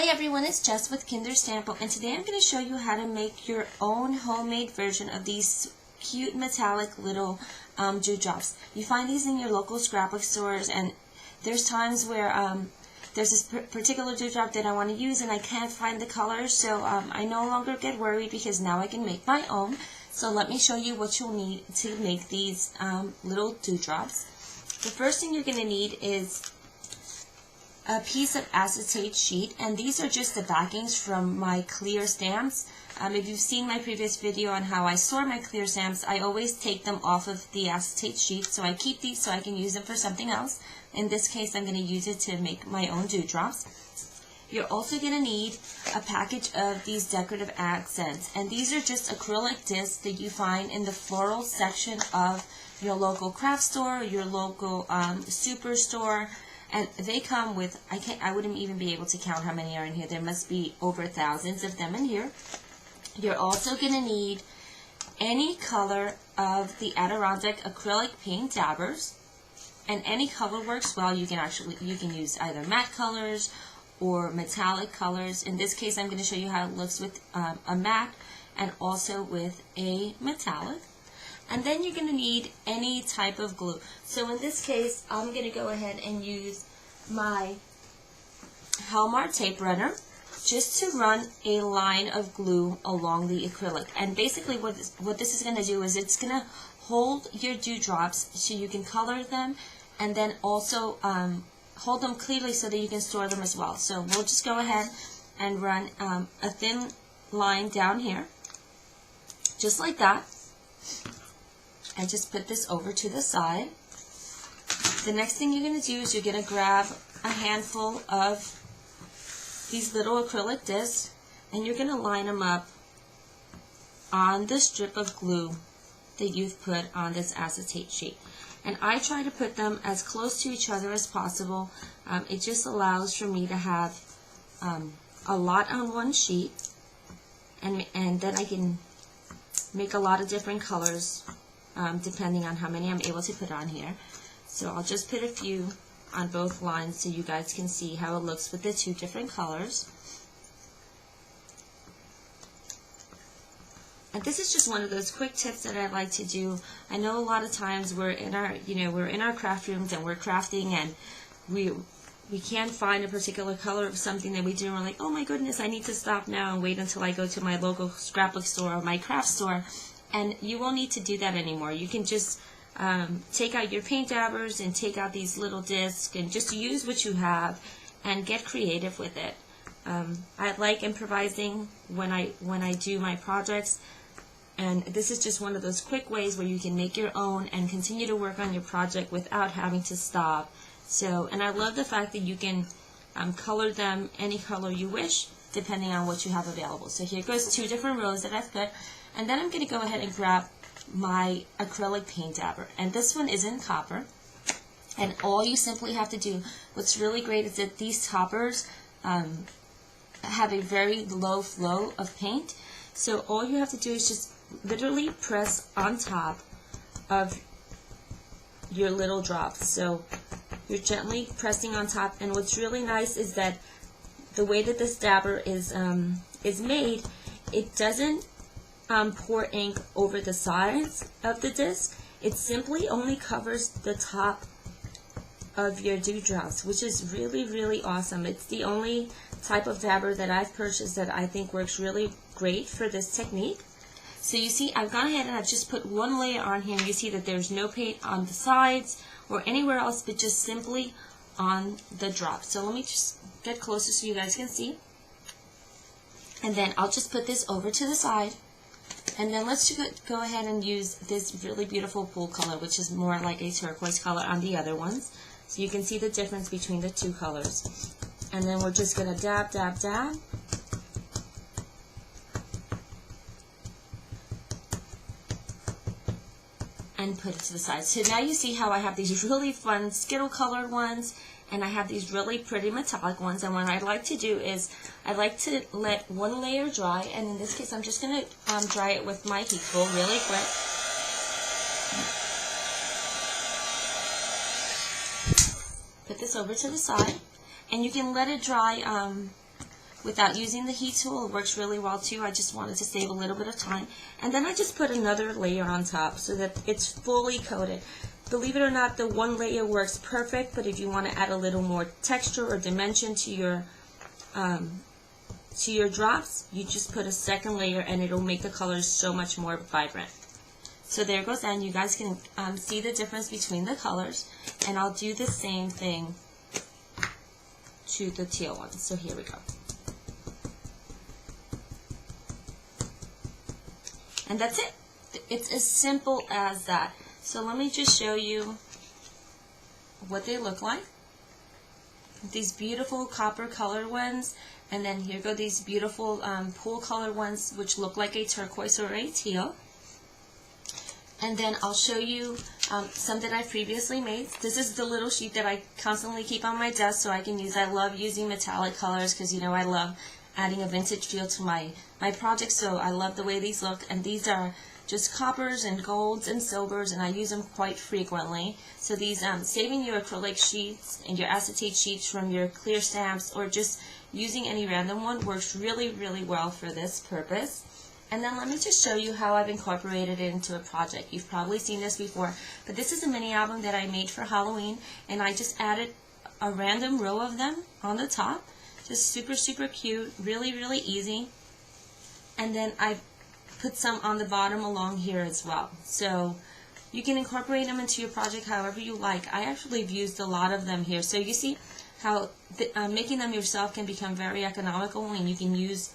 Hi everyone, it's Jess with Kinder Stampo, and today I'm going to show you how to make your own homemade version of these cute metallic little dewdrops. You find these in your local scrapbook stores, and there's times where there's this particular dewdrop that I want to use and I can't find the colors, so I no longer get worried because now I can make my own. So let me show you what you'll need to make these little dewdrops. The first thing you're going to need is a piece of acetate sheet, and these are just the backings from my clear stamps. If you've seen my previous video on how I store my clear stamps, I always take them off of the acetate sheet, so I keep these so I can use them for something else. In this case, I'm going to use it to make my own dewdrops. You're also going to need a package of these decorative accents, and these are just acrylic discs that you find in the floral section of your local craft store or your local superstore. And they come with, I wouldn't even be able to count how many are in here. There must be over thousands of them in here. You're also going to need any color of the Adirondack acrylic paint dabbers. And any color works well. You can use either matte colors or metallic colors. In this case, I'm going to show you how it looks with a matte and also with a metallic. And then you're going to need any type of glue. So in this case, I'm going to go ahead and use my Helmar tape runner just to run a line of glue along the acrylic. And basically what this is going to do is it's going to hold your dewdrops so you can color them, and then also hold them clearly so that you can store them as well. So we'll just go ahead and run a thin line down here, just like that. And just put this over to the side. The next thing you're going to do is you're going to grab a handful of these little acrylic discs, and you're going to line them up on the strip of glue that you've put on this acetate sheet. And I try to put them as close to each other as possible. It just allows for me to have a lot on one sheet, and then I can make a lot of different colors depending on how many I'm able to put on here. So I'll just put a few on both lines so you guys can see how it looks with the two different colors. And this is just one of those quick tips that I like to do. I know a lot of times we're in our craft rooms and we're crafting, and we can't find a particular color of something that we do, and we're like, oh my goodness, I need to stop now and wait until I go to my local scrapbook store or my craft store. And you won't need to do that anymore. You can just take out your paint dabbers and take out these little discs and just use what you have and get creative with it. I like improvising when I do my projects, and this is just one of those quick ways where you can make your own and continue to work on your project without having to stop. So, and I love the fact that you can color them any color you wish depending on what you have available. So here goes two different rows that I've put. And then I'm going to go ahead and grab my acrylic paint dabber. And this one is in copper. And all you simply have to do, what's really great is that these toppers have a very low flow of paint. So all you have to do is just literally press on top of your little drops. So you're gently pressing on top. And what's really nice is that the way that this dabber is made, it doesn't pour ink over the sides of the disc. It simply only covers the top of your dewdrops, which is really, really awesome. It's the only type of dabber that I've purchased that I think works really great for this technique. So you see, I've gone ahead and I've just put one layer on here, and you see that there's no paint on the sides or anywhere else, but just simply on the drop. So let me just get closer so you guys can see. And then I'll just put this over to the side. And then let's go ahead and use this really beautiful pool color, which is more like a turquoise color on the other ones. So you can see the difference between the two colors. And then we're just going to dab, dab, dab. And put it to the side. So now you see how I have these really fun Skittle colored ones, and I have these really pretty metallic ones. And what I like to do is I like to let one layer dry, and in this case I'm just going to dry it with my heat tool really quick. Put this over to the side, and you can let it dry without using the heat tool. It works really well too. I just wanted to save a little bit of time. And then I just put another layer on top so that it's fully coated. Believe it or not, the one layer works perfect, but if you want to add a little more texture or dimension to your drops, you just put a second layer and it'll make the colors so much more vibrant. So there goes that, and you guys can see the difference between the colors. And I'll do the same thing to the teal one. So here we go. And that's it. It's as simple as that. So let me just show you what they look like. These beautiful copper colored ones, and then here go these beautiful pool colored ones which look like a turquoise or a teal. And then I'll show you some that I previously made. This is the little sheet that I constantly keep on my desk so I can use. I love using metallic colors because, you know, I love adding a vintage feel to my projects, so I love the way these look. And these are just coppers and golds and silvers, and I use them quite frequently. So these, saving your acrylic sheets and your acetate sheets from your clear stamps or just using any random one works really, really well for this purpose. And then let me just show you how I've incorporated it into a project. You've probably seen this before, but this is a mini album that I made for Halloween, and I just added a random row of them on the top. Just super, super cute, really, really easy. And then I put some on the bottom along here as well. So you can incorporate them into your project however you like. I actually have used a lot of them here. So you see how making them yourself can become very economical, and you can use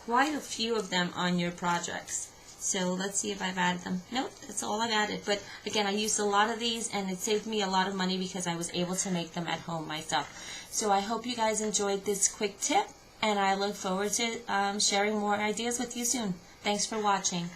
quite a few of them on your projects. So let's see if I've added them. Nope, that's all I've added. But again, I used a lot of these, and it saved me a lot of money because I was able to make them at home myself. So I hope you guys enjoyed this quick tip, and I look forward to sharing more ideas with you soon. Thanks for watching.